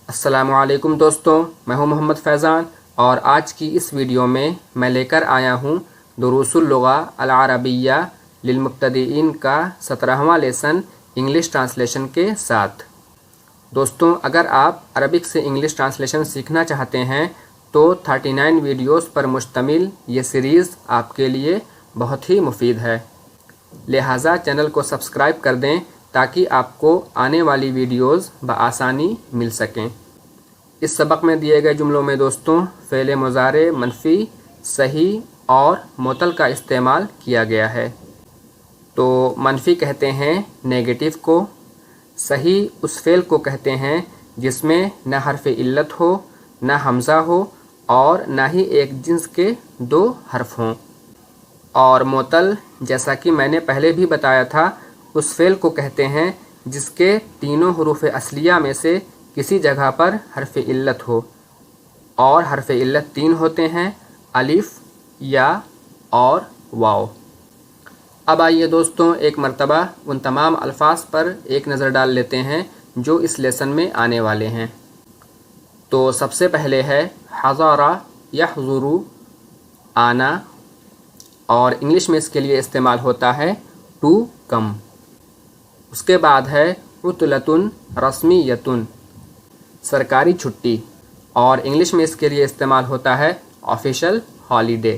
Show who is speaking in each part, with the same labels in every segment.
Speaker 1: السلام علیکم دوستوں، میں ہوں محمد فیضان اور آج کی اس ویڈیو میں لے کر آیا ہوں دروس اللغہ العربیہ للمبتدئین کا 17واں لیسن انگلش ٹرانسلیشن کے ساتھ۔ دوستوں، اگر آپ عربک سے انگلش ٹرانسلیشن سیکھنا چاہتے ہیں تو 39 ویڈیوز پر مشتمل یہ سیریز آپ کے لیے بہت ہی مفید ہے، لہٰذا چینل کو سبسکرائب کر دیں تاکہ آپ کو آنے والی ویڈیوز بآسانی مل سکیں۔ اس سبق میں دیے گئے جملوں میں دوستوں فعل مضارع منفی، صحیح اور معطل کا استعمال کیا گیا ہے۔ تو منفی کہتے ہیں نیگیٹو کو، صحیح اس فعل کو کہتے ہیں جس میں نہ حرف علت ہو، نہ حمزہ ہو اور نہ ہی ایک جنس کے دو حرف ہوں، اور معطل جیسا کہ میں نے پہلے بھی بتایا تھا اس فعل کو کہتے ہیں جس کے تینوں حروف اصلیہ میں سے کسی جگہ پر حرف علت ہو، اور حرف علت تین ہوتے ہیں: الف، یا اور واو۔ اب آئیے دوستوں ایک مرتبہ ان تمام الفاظ پر ایک نظر ڈال لیتے ہیں جو اس لیسن میں آنے والے ہیں۔ تو سب سے پہلے ہے حضر یحضر، آنا، اور انگلش میں اس کے لیے استعمال ہوتا ہے ٹو کم۔ اس کے بعد ہے عطلۃ رسمیۃ، سرکاری چھٹی، اور انگلش میں اس کے لیے استعمال ہوتا ہے آفیشل ہالیڈے۔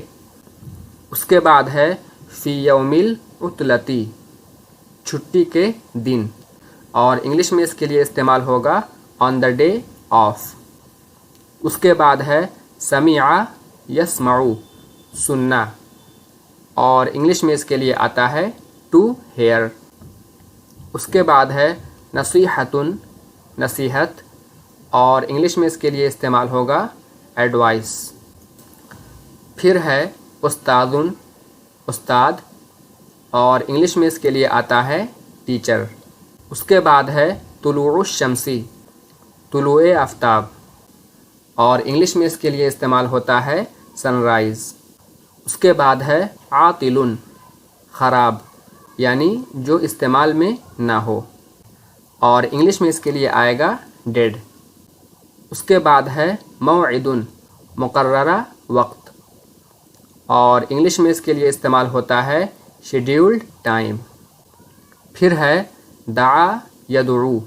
Speaker 1: اس کے بعد ہے فی یوم العطلۃ، چھٹی کے دن، اور انگلش میں اس کے لیے استعمال ہوگا آن دا ڈے آف۔ اس کے بعد ہے سمع یسمع، سننا، اور انگلش میں اس کے لیے آتا ہے ٹو ہیئر۔ اس کے بعد ہے نصیحۃ، نصیحت، اور انگلش میں اس کے لیے استعمال ہوگا ایڈوائس۔ پھر ہے استاذ، استاد، اور انگلش میں اس کے لیے آتا ہے ٹیچر۔ اس کے بعد ہے طلوع الشمس، طلوع آفتاب، اور انگلش میں اس کے لیے استعمال ہوتا ہے سن رائز۔ اس کے بعد ہے عاطل، خراب، یعنی جو استعمال میں نہ ہو، اور انگلش میں اس کے لیے آئے گا ڈیڈ۔ اس کے بعد ہے موعد، مقررہ وقت، اور انگلش میں اس کے لیے استعمال ہوتا ہے شیڈیولڈ ٹائم۔ پھر ہے دعا یدعو،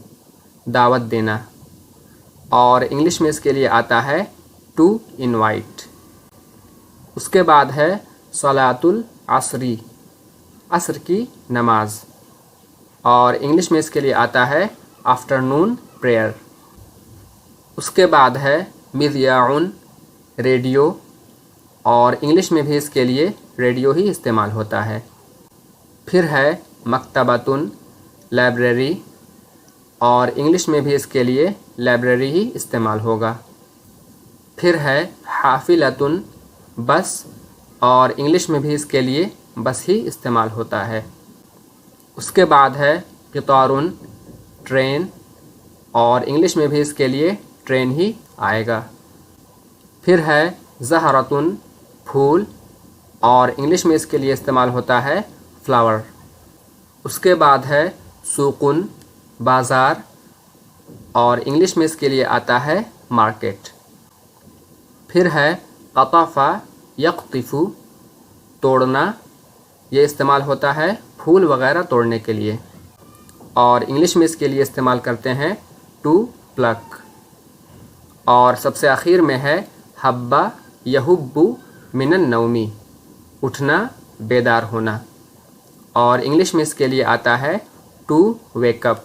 Speaker 1: دعوت دینا، اور انگلش میں اس کے لیے آتا ہے ٹو انوائٹ۔ اس کے بعد ہے صلاۃ العصر، عصر کی نماز، اور انگلش میں اس کے لیے آتا ہے آفٹرنون پریئر۔ اس کے بعد ہے مذیاع، ریڈیو، اور انگلش میں بھی اس کے لیے ریڈیو ہی استعمال ہوتا ہے۔ پھر ہے مکتبۃ، لائبریری، اور انگلش میں بھی اس کے لیے لائبریری ہی استعمال ہوگا۔ پھر ہے حافلۃ، بس، اور انگلش میں بھی اس کے لیے بس ہی استعمال ہوتا ہے۔ اس کے بعد ہے قطار، ٹرین، اور انگلش میں بھی اس کے لیے ٹرین ہی آئے گا۔ پھر ہے زہرۃ، پھول، اور انگلش میں اس کے لیے استعمال ہوتا ہے فلاور۔ اس کے بعد ہے سوق، بازار، اور انگلش میں اس کے لیے آتا ہے مارکیٹ۔ پھر ہے قطف یقطف، توڑنا، یہ استعمال ہوتا ہے پھول وغیرہ توڑنے کے لیے، اور انگلش میں اس کے لیے استعمال کرتے ہیں ٹو پلک۔ اور سب سے آخر میں ہے حب یحب من النوم، اٹھنا، بیدار ہونا، اور انگلش میں اس کے لیے آتا ہے ٹو ویک اپ۔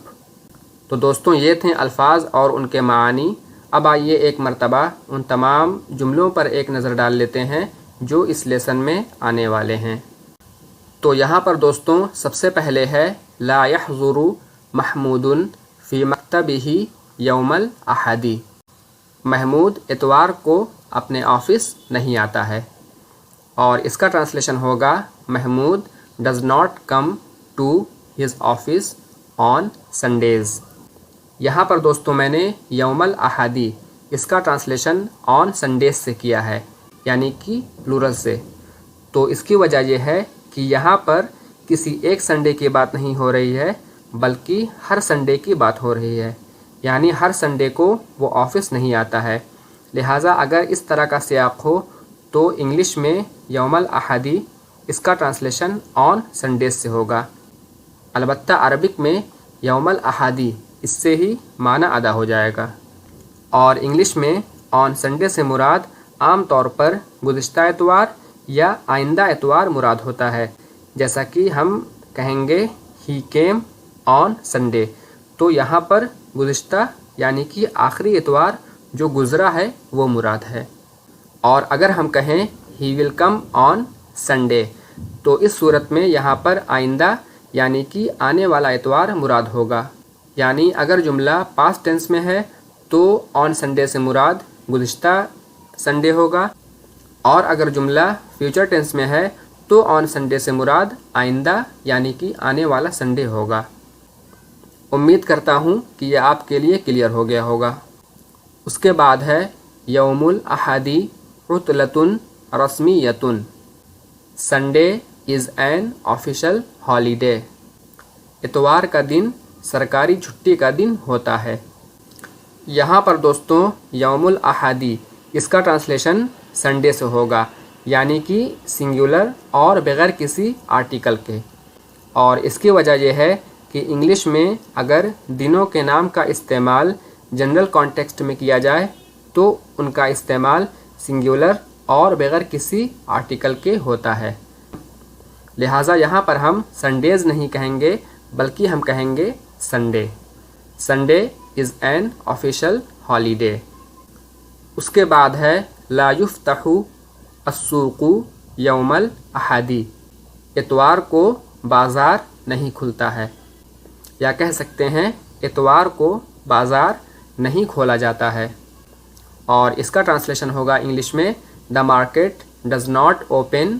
Speaker 1: تو دوستوں یہ تھے الفاظ اور ان کے معانی۔ اب آئیے ایک مرتبہ ان تمام جملوں پر ایک نظر ڈال لیتے ہیں جو اس لیسن میں آنے والے ہیں۔ تو یہاں پر دوستوں سب سے پہلے ہے لا یحضر محمود فی مکتبہ یوم الاحد، محمود اتوار کو اپنے آفس نہیں آتا ہے، اور اس کا ٹرانسلیشن ہوگا Mahmood does not come to his office on Sundays. یہاں پر دوستوں میں نے یوم الاحد اس کا ٹرانسلیشن آن سنڈیز سے کیا ہے، یعنی کہ پلورل سے۔ تو اس کی وجہ یہ ہے کہ یہاں پر کسی ایک سنڈے کی بات نہیں ہو رہی ہے بلکہ ہر سنڈے کی بات ہو رہی ہے، یعنی ہر سنڈے کو وہ آفس نہیں آتا ہے۔ لہٰذا اگر اس طرح کا سیاق ہو تو انگلش میں یوم الاحدی اس کا ٹرانسلیشن آن سنڈیز سے ہوگا۔ البتہ عربک میں یوم الاحدی اس سے ہی معنی ادا ہو جائے گا، اور انگلش میں آن سنڈے سے مراد عام طور پر گزشتہ اتوار یا آئندہ اتوار مراد ہوتا ہے۔ جیسا کہ ہم کہیں گے ہی کیم آن سنڈے، تو یہاں پر گزشتہ یعنی کہ آخری اتوار جو گزرا ہے وہ مراد ہے۔ اور اگر ہم کہیں ہی ول کم آن سنڈے تو اس صورت میں یہاں پر آئندہ یعنی کہ آنے والا اتوار مراد ہوگا۔ یعنی اگر جملہ پاسٹ ٹینس میں ہے تو آن سنڈے سے مراد گزشتہ سنڈے ہوگا، اور اگر جملہ فیوچر ٹینس میں ہے تو آن سنڈے سے مراد آئندہ یعنی کہ آنے والا سنڈے ہوگا۔ امید کرتا ہوں کہ یہ آپ کے لیے کلیئر ہو گیا ہوگا۔ اس کے بعد ہے یوم الاحدی عطلۃ رسمیۃ، Sunday is an official holiday, اتوار کا دن سرکاری چھٹی کا دن ہوتا ہے۔ یہاں پر دوستوں یوم الاحدی اس کا ٹرانسلیشن سنڈے سے ہوگا، یعنی کہ سنگولر اور بغیر کسی آرٹیکل کے، اور اس کی وجہ یہ ہے کہ انگلش میں اگر دنوں کے نام کا استعمال جنرل کانٹیکسٹ میں کیا جائے تو ان کا استعمال سنگولر اور بغیر کسی آرٹیکل کے ہوتا ہے۔ لہٰذا یہاں پر ہم سنڈیز نہیں کہیں گے بلکہ ہم کہیں گے Sunday. Sunday is an official holiday. اس کے بعد ہے لا یفتح السوق یوم الاحدی، اتوار کو بازار نہیں کھلتا ہے، یا کہہ سکتے ہیں اتوار کو بازار نہیں کھولا جاتا ہے، اور اس کا ٹرانسلیشن ہوگا انگلش میں دا market does not open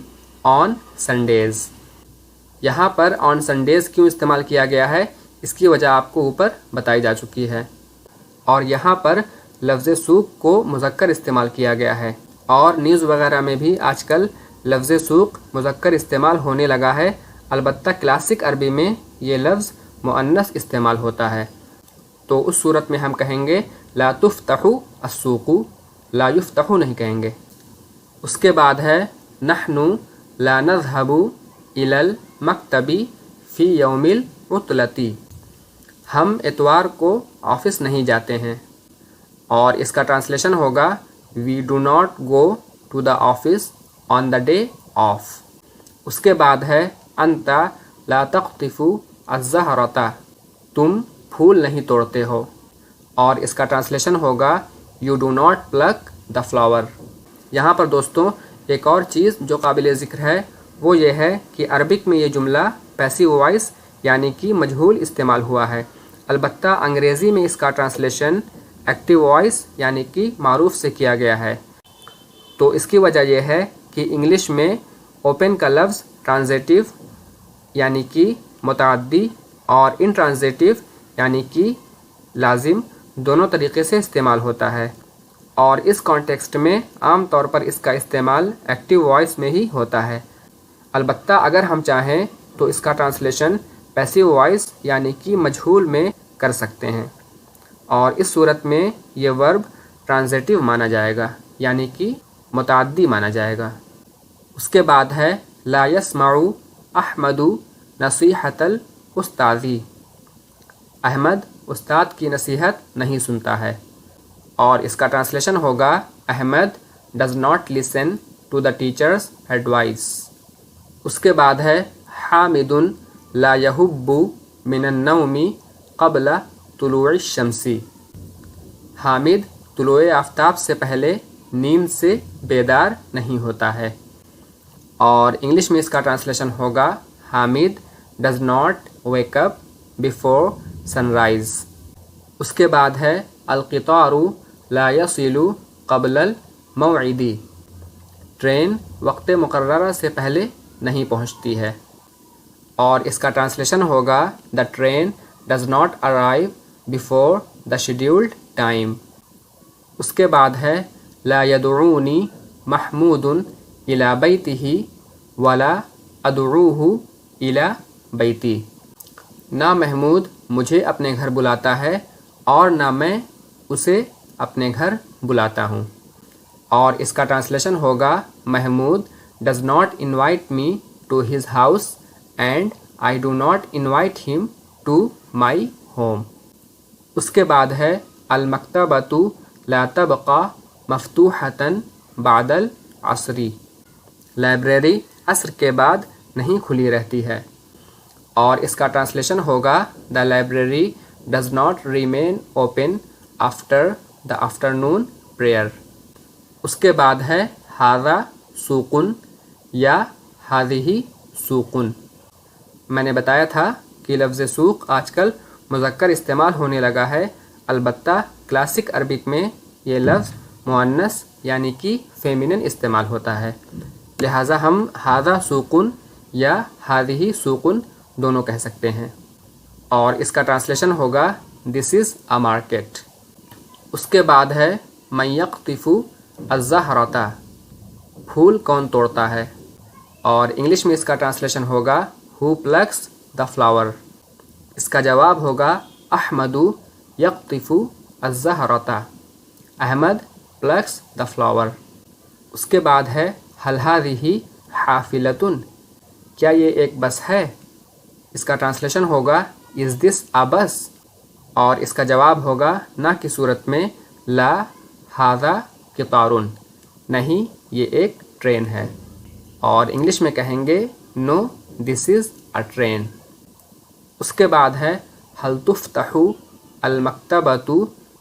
Speaker 1: on Sundays. یہاں پر آن سنڈیز کیوں استعمال کیا گیا ہے اس کی وجہ آپ کو اوپر بتائی جا چکی ہے، اور یہاں پر لفظ سوق کو مذکر استعمال کیا گیا ہے، اور نیوز وغیرہ میں بھی آج کل لفظ سوق مذکر استعمال ہونے لگا ہے، البتہ کلاسک عربی میں یہ لفظ مؤنث استعمال ہوتا ہے، تو اس صورت میں ہم کہیں گے لا تفتح السوق، لا یفتح نہیں کہیں گے۔ اس کے بعد ہے نحن لا نذهب الى المکتب فی یوم العطلۃ، ہم اتوار کو آفس نہیں جاتے ہیں، اور اس کا ٹرانسلیشن ہوگا we do not go to the office on the day off. اس کے بعد ہے انت لا تقطف الزہرۃ، تم پھول نہیں توڑتے ہو، اور اس کا ٹرانسلیشن ہوگا یو ڈو ناٹ پلک دا فلاور۔ یہاں پر دوستوں ایک اور چیز جو قابل ذکر ہے وہ یہ ہے کہ عربک میں یہ جملہ پیسیو وائس یعنی کہ مجہول استعمال ہوا ہے، البتہ انگریزی میں اس کا ٹرانسلیشن ایکٹیو وائس یعنی کہ معروف سے کیا گیا ہے۔ تو اس کی وجہ یہ ہے کہ انگلش میں اوپن کا لفظ ٹرانزیٹیو یعنی کہ متعدی اور انٹرانزیٹیو یعنی کہ لازم دونوں طریقے سے استعمال ہوتا ہے، اور اس کانٹیکسٹ میں عام طور پر اس کا استعمال ایکٹیو وائس میں ہی ہوتا ہے، البتہ اگر ہم چاہیں تو اس کا ٹرانسلیشن پیسیو وائس یعنی کہ مجہول میں کر سکتے ہیں، اور اس صورت میں یہ ورب ٹرانزیٹیو مانا جائے گا یعنی کہ متعدی مانا جائے گا۔ اس کے بعد ہے لا يسمع احمد نصیحت الاستاذ، احمد استاد کی نصیحت نہیں سنتا ہے، اور اس کا ٹرانسلیشن ہوگا Ahmed does not listen to the teacher's advice. اس کے بعد ہے حامد لا یحب من النوم قبل طلوع الشمس، حامد طلوع آفتاب سے پہلے نیند سے بیدار نہیں ہوتا ہے، اور انگلش میں اس کا ٹرانسلیشن ہوگا Hamid does not wake up before sunrise. اس کے بعد ہے القطار لا یصل قبل الموعد، ٹرین وقت مقررہ سے پہلے نہیں پہنچتی ہے، اور اس کا ٹرانسلیشن ہوگا the train does not arrive before the scheduled time. اس کے بعد ہے لا یدعونی محمود الی بیتہ ولا ادعوہ الی بیتی، نہ محمود مجھے اپنے گھر بلاتا ہے اور نہ میں اسے اپنے گھر بلاتا ہوں۔ اور اس کا ٹرانسلیشن ہوگا Mahmood does not invite me to his house and I do not invite him to my home. اس کے بعد ہے المکتبۃ لا تبقى مفتوحة بعد العصر، لائبریری عصر کے بعد نہیں کھلی رہتی ہے۔ اور اس کا ٹرانسلیشن ہوگا the library does not remain open after the afternoon prayer. اس کے بعد ہے ھذا سوق یا ھذہ سوق۔ میں نے بتایا تھا کہ لفظ سوق آج کل مذکر استعمال ہونے لگا ہے، البتہ کلاسک عربک میں یہ لفظ مؤنث یعنی کہ فیمینن استعمال ہوتا ہے، لہٰذا ہم ھذا سوق یا ھذہ سوق دونوں کہہ سکتے ہیں۔ اور اس کا ٹرانسلیشن ہوگا دس از اے مارکیٹ۔ اس کے بعد ہے من یقطف الزہرۃ، پھول کون توڑتا ہے، اور انگلش میں اس کا ٹرانسلیشن ہوگا ہو پلکس دا فلاور۔ اس کا جواب ہوگا احمد یقطف الزہرۃ، احمد پلکس دا فلاور۔ اس کے بعد ہے ھل ھذہ حافلۃ، کیا یہ ایک بس ہے، اس کا ٹرانسلیشن ہوگا از دس اے بس، اور اس کا جواب ہوگا نہ کی صورت میں لا ھذا قطار، نہیں یہ ایک ٹرین ہے، اور انگلش میں کہیں گے نو دس از اے ٹرین۔ اس کے بعد ہے ھل تفتح المکتبۃ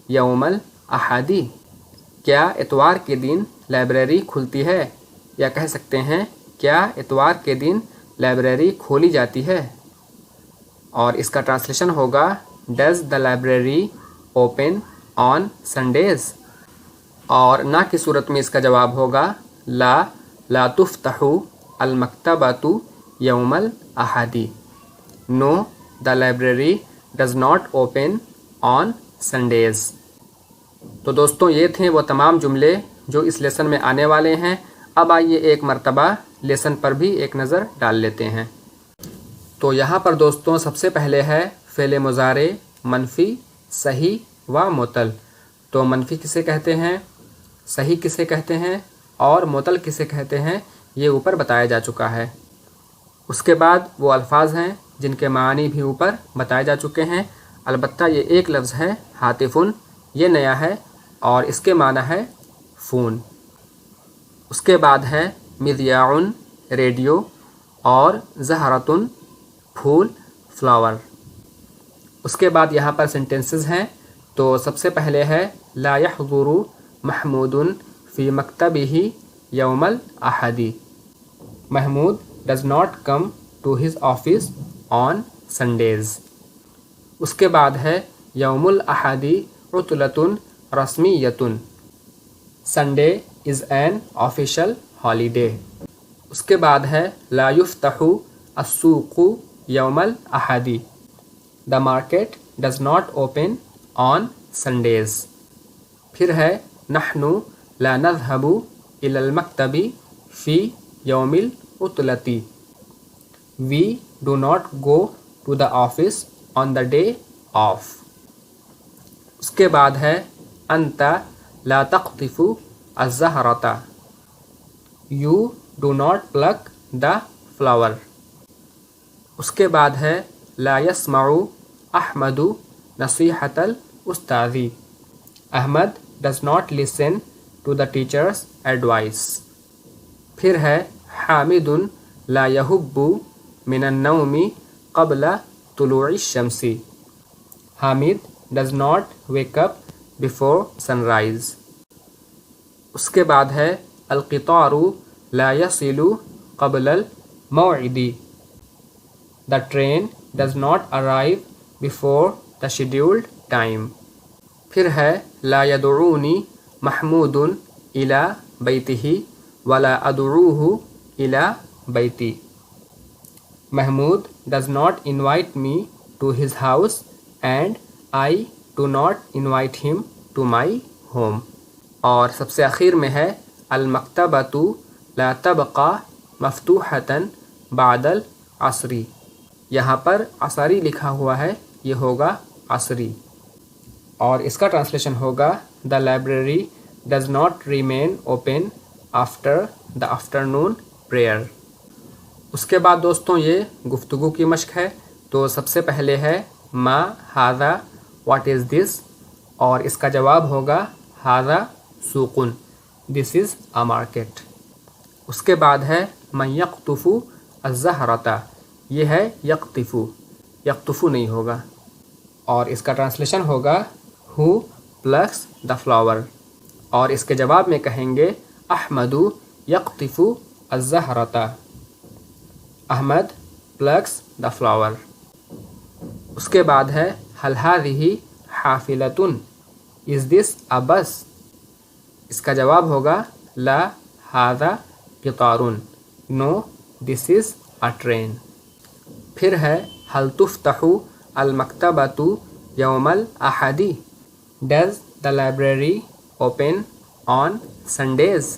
Speaker 1: یوم الاحد، کیا اتوار کے دن لائبریری کھلتی ہے، یا کہہ سکتے ہیں کیا اتوار کے دن لائبریری کھولی جاتی ہے، اور اس کا ٹرانسلیشن ہوگا does the library open on Sundays, اور نہ کی صورت میں اس کا جواب ہوگا لا تفتح المکتبۃ یوم الاحد، no the library does not open on Sundays. تو دوستوں یہ تھے وہ تمام جملے جو اس لیسن میں آنے والے ہیں۔ اب آئیے ایک مرتبہ لیسن پر بھی ایک نظر ڈال لیتے ہیں۔ تو یہاں پر دوستوں سب سے پہلے ہے فعل مضارع منفی، صحیح و معطل۔ تو منفی کسے کہتے ہیں، صحیح کسے کہتے ہیں، اور معطل کسے کہتے ہیں، یہ اوپر بتایا جا چکا ہے۔ اس کے بعد وہ الفاظ ہیں جن کے معنی بھی اوپر بتائے جا چکے ہیں، البتہ یہ ایک لفظ ہے ہاتفن، یہ نیا ہے اور اس کے معنی ہے فون۔ اس کے بعد ہے مذیاعن، ریڈیو، اور زہرتن، پھول، فلاور۔ اس کے بعد یہاں پر سینٹنسز ہیں، تو سب سے پہلے ہے لا یحضر محمود فی مکتبہ یوم الاحد، Mahmood does not come to his office on Sundays. اس کے بعد ہے یوم الاحد عطلۃ رسمیۃ، Sunday is an official holiday. اس کے بعد ہے لا یفتح السوق یوم الاحد، the market does not open on Sundays. پھر ہے نحن لا نذهب الى المکتب فی یوم العطلۃ، we do not go to the office on the day off۔ اس کے بعد ہے انت لا تقطف الزہرۃ، you do not pluck the flower۔ اس کے بعد ہے لا يسمع Ahmad نصیحۃ الاستاذ، Ahmad does not listen to the teacher's advice۔ پھر ہے حامد لا یہب من النوم قبل طلوع الشمس، Hamid does not wake up before sunrise۔ اس کے بعد ہے القطار لا يصل قبل الموعد، the train does not arrive before the scheduled time۔ پھر ہے لا يدعونی محمود الی بیتہ ولا ادعوہ الی بیتی، Mahmood does not invite me to his house and I do not invite him to my home۔ اور سب سے اخیر میں ہے المکتبۃ لا تبقى مفتوحة بعد العصر، یہاں پر عصری لکھا ہوا ہے، یہ ہوگا عصری۔ اور اس کا ٹرانسلیشن ہوگا the library does not remain open after the afternoon prayer. اس کے بعد دوستوں یہ گفتگو کی مشق ہے، تو سب سے پہلے ہے ما ہاذا، واٹ از دس، اور اس کا جواب ہوگا ہاذا سوقن، دس از اے مارکیٹ۔ اس کے بعد ہے من یقطف الزہرۃ، یہ ہے یقطفو، یقطفو نہیں ہوگا، اور اس کا ٹرانسلیشن ہوگا ہو پلکس دا فلاور، اور اس کے جواب میں کہیں گے احمد یقطف الزہرۃ، احمد پلکس دا فلاور۔ اس کے بعد ہے هل هذه حافلۃ، از دس اے بس، اس کا جواب ہوگا لا هذا قطار، نو دس از اے ٹرین۔ پھر ہے هل تفتح المکتبۃ یوم الاحد، does the library open on Sundays,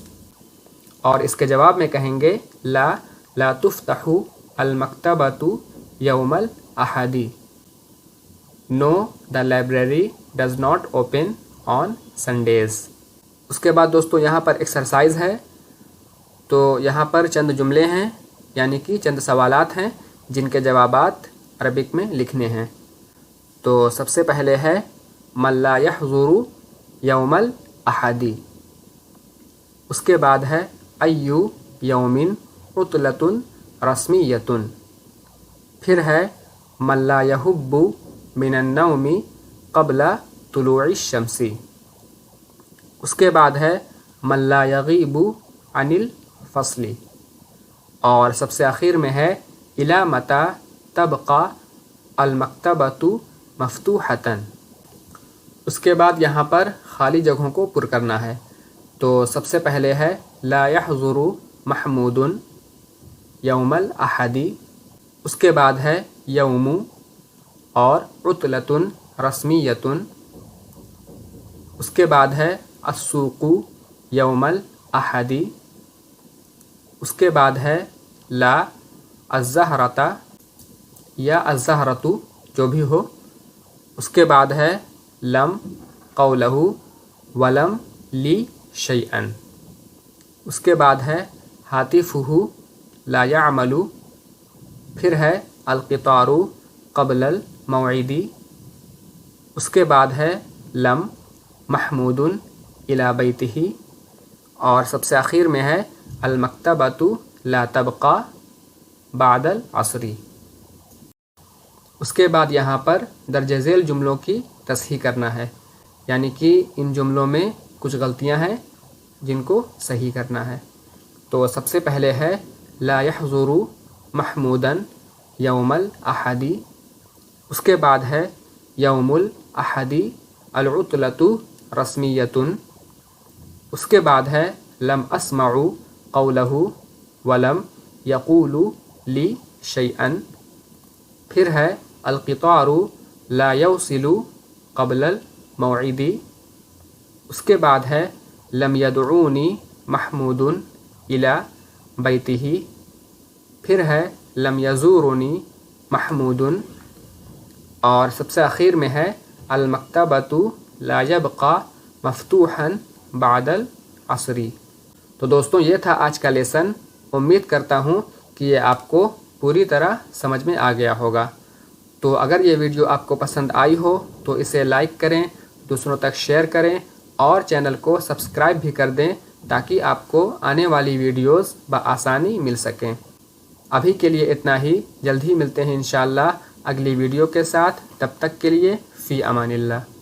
Speaker 1: اور اس کے جواب میں کہیں گے لا تفتح المکتبۃ یوم الاحد، no the library does not open on Sundays. اس کے بعد دوستوں یہاں پر ایکسرسائز ہے، تو یہاں پر چند جملے ہیں، یعنی کہ چند سوالات ہیں جن کے جوابات عربک میں لکھنے ہیں۔ تو سب سے پہلے ہے من لا یحضر یوم الاحد، اس کے بعد ہے ایو یوم عطلۃ رسمیۃ، پھر ہے من لا یحب من النوم قبل طلوع الشمس، اس کے بعد ہے من لا یغیب عن الفصل، اور سب سے آخر میں ہے الی متی تبقی المکتبۃ مفتوحۃ۔ اس کے بعد یہاں پر خالی جگہوں کو پر کرنا ہے، تو سب سے پہلے ہے لا یحضر محمود یوم الاحد، اس کے بعد ہے یوم اور عطلۃ رسمیۃ، اس کے بعد ہے السوق یوم الاحد، اس کے بعد ہے لا الزہرۃ یا الزہرۃ جو بھی ہو، اس کے بعد ہے لم قولہ ولم لی شیئا، اس کے بعد ہے ہاتفہ لا یعمل، پھر ہے القطار قبل الموعد، اس کے بعد ہے لم محمود الی بیتہ، اور سب سے آخر میں ہے المکتبۃ لا تبقی بعد العصر۔ اس کے بعد یہاں پر درج ذیل جملوں کی تصحیح کرنا ہے، یعنی کہ ان جملوں میں کچھ غلطیاں ہیں جن کو صحیح کرنا ہے۔ تو سب سے پہلے ہے لا یحضر محمودا یوم الاحد، اس کے بعد ہے یوم الاحد العطلۃ رسمیۃ، اس کے بعد ہے لم اسمع قولہ ولم یقول لی شیئا، پھر ہے القطار لا یوصل قبل الموعد، اس کے بعد ہے لم یدعونی محمود الی بیتہ، پھر ہے لم یزورنی محمود، اور سب سے آخر میں ہے المکتبۃ لا یبقی مفتوحا بعد العصر۔ تو دوستوں یہ تھا آج کا لیسن، امید کرتا ہوں کہ یہ آپ کو پوری طرح سمجھ میں آ گیا ہوگا۔ تو اگر یہ ویڈیو آپ کو پسند آئی ہو تو اسے لائک کریں، دوسروں تک شیئر کریں، اور چینل کو سبسکرائب بھی کر دیں تاکہ آپ کو آنے والی ویڈیوز بآسانی مل سکیں۔ ابھی کے لیے اتنا ہی، جلد ہی ملتے ہیں انشاءاللہ اگلی ویڈیو کے ساتھ، تب تک کے لیے فی امان اللہ۔